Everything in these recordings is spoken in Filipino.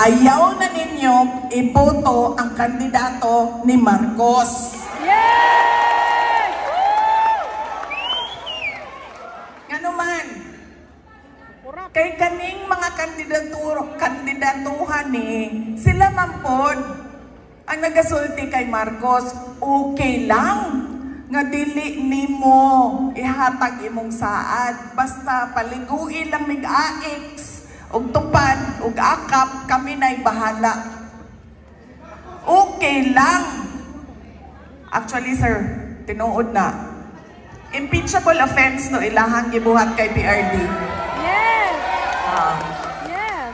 Ayaw na ninyo iboto ang kandidato ni Marcos. Yes! Nga naman, kay kaning mga kandidatuhan sila man pod ang nagasulti kay Marcos. Okay lang nga dili nimo ihatag imong saad, basta paliguin lang mig-aix og tupad og akap, kami na'y bahala. Okay lang. Actually sir, tinuod na, impeachable offense no ilahang gibuhat kay PRD. Yes! Yes!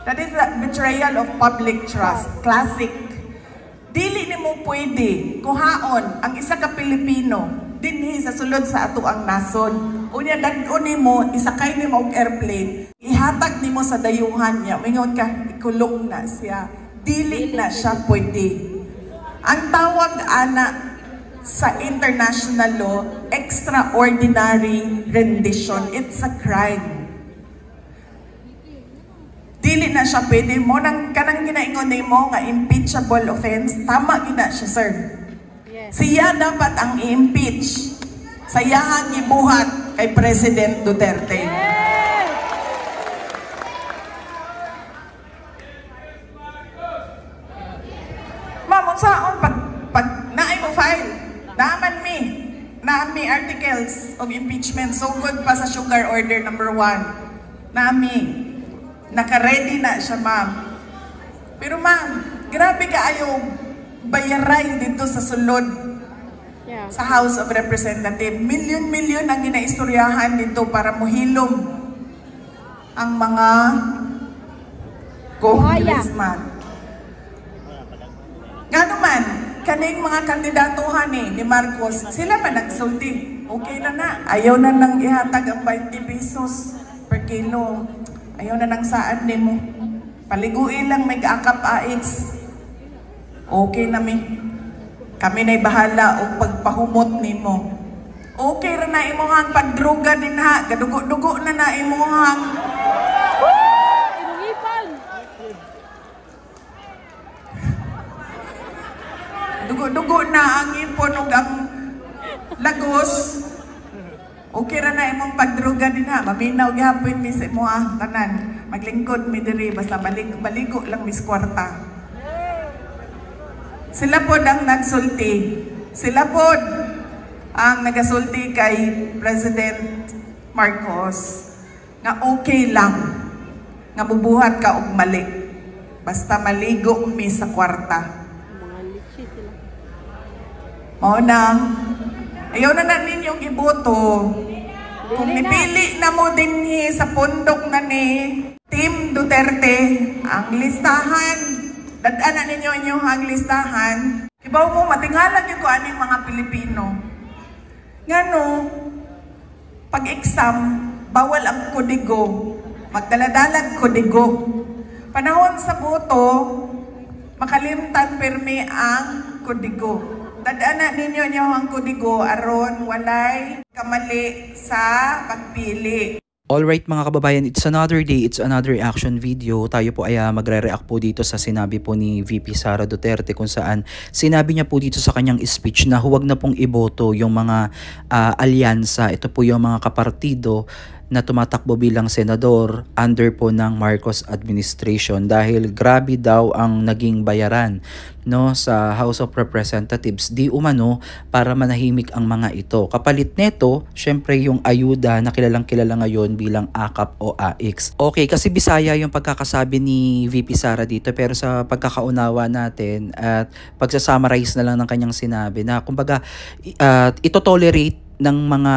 That is a betrayal of public trust. Classic. Dili nimo pwede kuhaon ang isa ka Pilipino dinhi sa sulod sa ato ang nasod. Unya dag-on nimo, isakay nimo og airplane, ihatag nimo sa dayuhan niya, mingon ka, ikulong na siya. Dili na siya pwede. Ang tawag ana sa international law, extraordinary rendition. It's a crime. Dili na siya pwede mo nang kanang ginaingon nimo nga impeachable offense. Tama gina siya, sir. Siya dapat ang i-impeach. Sayahang ibuhat kay President Duterte. Yes! Ma'am, unsaon pag naay mo file, naami articles of impeachment, so good pa sa sugar order number 1. Naka-ready na siya, ma'am. Pero ma'am, grabe kaayo bayaray dito sa sulod. Yeah. Sa House of Representatives. Milyon-milyon ang ginaistoryahan dito para muhilom ang mga congressman. Nga naman, kaning mga kandidatuhan ni Marcos, sila pa nagsulti. Okay na. Ayaw na nang ihatag ang 20 pesos per kilo. Ayaw na nang saan ni mo. Paliguin lang may akap-aix. Okay na mi. Kami na'y bahala o pagpahumot ni mo. Okay ra na imuhang pagdruga din ha. Gadugo-dugo na imuhang. Dugo-dugo na ang ipon o ang lagos. Okay ra na imong pagdruga din ha. Maminaw gihapon mi sa imuha tanan. Maglingkod mi diri basta baligo lang mis kwarta. Sila po ang nagsulti. Sila po ang nagasulti kay President Marcos nga okay lang nga bubuhat ka og mali. Basta maligo mi sa kwarta. Mao nang ayaw na ninyong iboto. Kung nipili na mo dinhi sa pundok na ni Team Duterte ang listahan, dadaanan ninyo inyong listahan. Ibaw mo, matinghalan nyo ko aning mga Pilipino. Ngano, pag-exam, bawal ang kodigo. Magdaladalag kodigo. Panahon sa boto, makalimtan pirmi ang kodigo. Dadaanan ninyo ang kodigo aron walay kamali sa pagpili. Alright mga kababayan, it's another day, it's another reaction video. Tayo po ay magre-react po dito sa sinabi po ni VP Sara Duterte kung saan sinabi niya po dito sa kanyang speech na huwag na pong iboto yung mga alyansa. Ito po yung mga kapartido na tumatakbo bilang senador under po ng Marcos administration dahil grabe daw ang naging bayaran sa House of Representatives di umano para manahimik ang mga ito. Kapalit neto, syempre yung ayuda na kilalang kilala ngayon bilang AKAP o AX. Okay, kasi Bisaya yung pagkakasabi ni VP Sara dito pero sa pagkakaunawa natin at pagsasummarize na lang ng kanyang sinabi na kumbaga ito-tolerate ng mga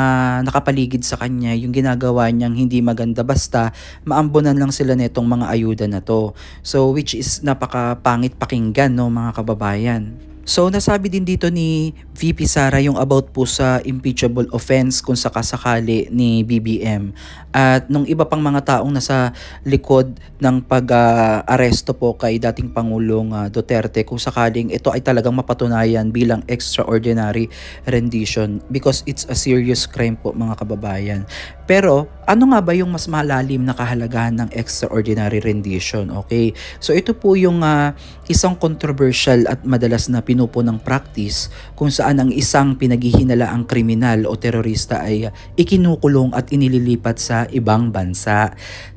nakapaligid sa kanya yung ginagawa niyang hindi maganda basta maambunan lang sila netong mga ayuda na to. So which is napakapangit pakinggan mga kababayan. So nasabi din dito ni VP Sara yung about po sa impeachable offense kung sakasakali ni BBM. At nung iba pang mga taong nasa likod ng pag-aresto po kay dating Pangulong Duterte kung sakaling ito ay talagang mapatunayan bilang extraordinary rendition because it's a serious crime po mga kababayan. Pero ano nga ba yung mas malalim na kahalagahan ng extraordinary rendition? Okay, so ito po yung isang controversial at madalas na pinupunang practice kung saan ang isang pinaghihinalaang kriminal o terorista ay ikinukulong at inililipat sa ibang bansa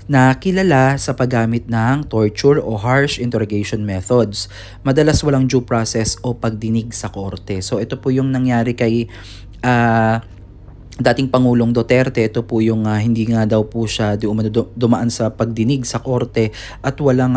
na kilala sa paggamit ng torture o harsh interrogation methods. Madalas walang due process o pagdinig sa korte. So ito po yung nangyari kay dating Pangulong Duterte. Ito po yung hindi nga daw po siya dumaan sa pagdinig sa korte at walang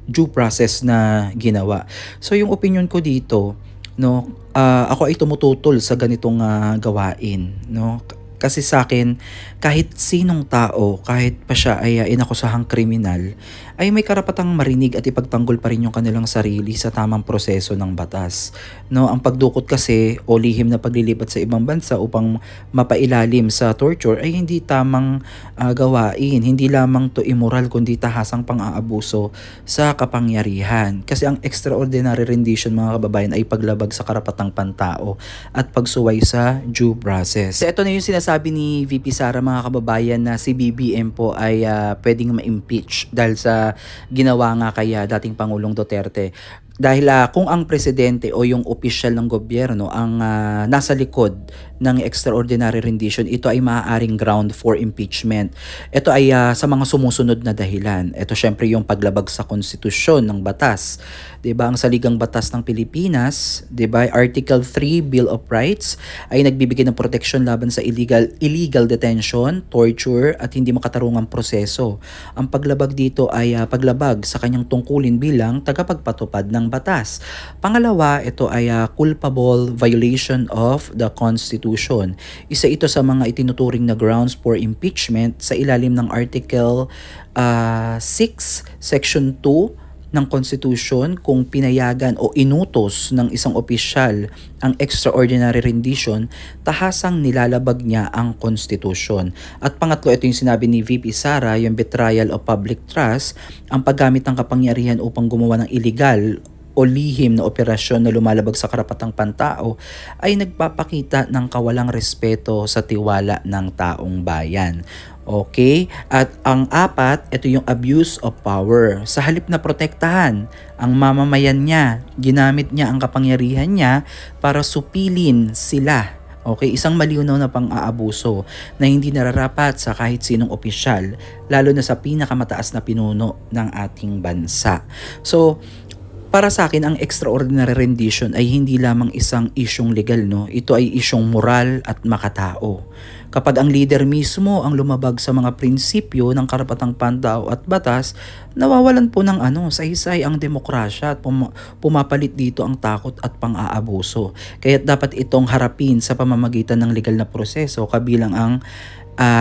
due process na ginawa. So yung opinion ko dito, no, ako ay tumututol sa ganitong gawain, no. Kasi sa akin, kahit sinong tao, kahit pa siya ay inakusahang kriminal, ay may karapatang marinig at ipagtanggol pa rin yung kanilang sarili sa tamang proseso ng batas. No, ang pagdukot kasi o lihim na paglilipat sa ibang bansa upang mapailalim sa torture ay hindi tamang gawain. Hindi lamang to immoral kundi tahasang pang-aabuso sa kapangyarihan. Kasi ang extraordinary rendition, mga kababayan, ay paglabag sa karapatang pantao at pagsuway sa due process. So ito na yung sinasabi ni VP Sara, mga kababayan, na si BBM po ay pwedeng ma-impeach dahil sa ginawa nga kay dating Pangulong Duterte. Dahil kung ang presidente o yung opisyal ng gobyerno ang nasa likod ng extraordinary rendition, ito ay maaaring ground for impeachment. Ito ay sa mga sumusunod na dahilan. Ito syempre yung paglabag sa konstitusyon ng batas. 'Di ba? Ang saligang batas ng Pilipinas, 'di ba, Article 3 Bill of Rights ay nagbibigay ng proteksyon laban sa illegal detention, torture at hindi makatarungang proseso. Ang paglabag dito ay paglabag sa kanyang tungkulin bilang tagapagpatupad ng batas. Pangalawa, ito ay culpable violation of the Constitution. Isa ito sa mga itinuturing na grounds for impeachment sa ilalim ng Article 6, Section 2 ng Constitution kung pinayagan o inutos ng isang opisyal ang extraordinary rendition, tahasang nilalabag niya ang Constitution. At pangatlo, ito yung sinabi ni VP Sara, yung betrayal of public trust, ang paggamit ng kapangyarihan upang gumawa ng illegal o lihim na operasyon na lumalabag sa karapatang pantao ay nagpapakita ng kawalang respeto sa tiwala ng taong bayan. Okay? At ang apat, ito yung abuse of power. Sa halip na protektahan ang mamamayan niya, ginamit niya ang kapangyarihan niya para supilin sila. Okay, isang malinaw na pang-aabuso na hindi nararapat sa kahit sinong opisyal, lalo na sa pinakamataas na pinuno ng ating bansa. So, para sa akin, ang extraordinary rendition ay hindi lamang isang isyong legal, no? Ito ay isyong moral at makatao. Kapag ang leader mismo ang lumabag sa mga prinsipyo ng karapatang pantao at batas, nawawalan po ng saysay ang demokrasya at pumapalit dito ang takot at pang-aabuso. Kaya dapat itong harapin sa pamamagitan ng legal na proseso kabilang ang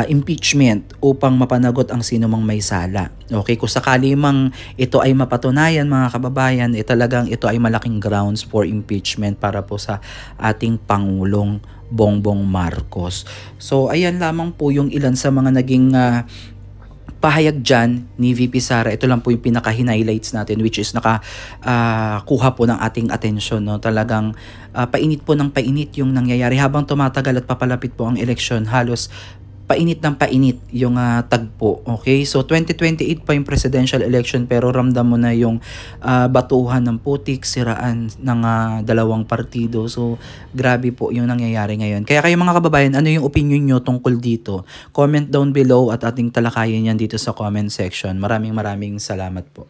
impeachment upang mapanagot ang sino mang may sala. Okay, kung sakali mang ito ay mapatunayan, mga kababayan, talagang ito ay malaking grounds for impeachment para po sa ating Pangulong Bongbong Marcos. So ayan lamang po yung ilan sa mga naging pahayag dyan ni VP Sara. Ito lang po yung pinaka-highlights natin, which is kuha po ng ating atensyon, no? Talagang painit po ng painit yung nangyayari habang tumatagal at papalapit po ang eleksyon. Halos painit ng painit yung tagpo. Okay? So 2028 pa yung presidential election, pero ramdam mo na yung batuhan ng putik, siraan ng dalawang partido. So grabe po yung nangyayari ngayon. Kaya kayo, mga kababayan, ano yung opinion nyo tungkol dito? Comment down below at ating talakayin yan dito sa comment section. Maraming salamat po.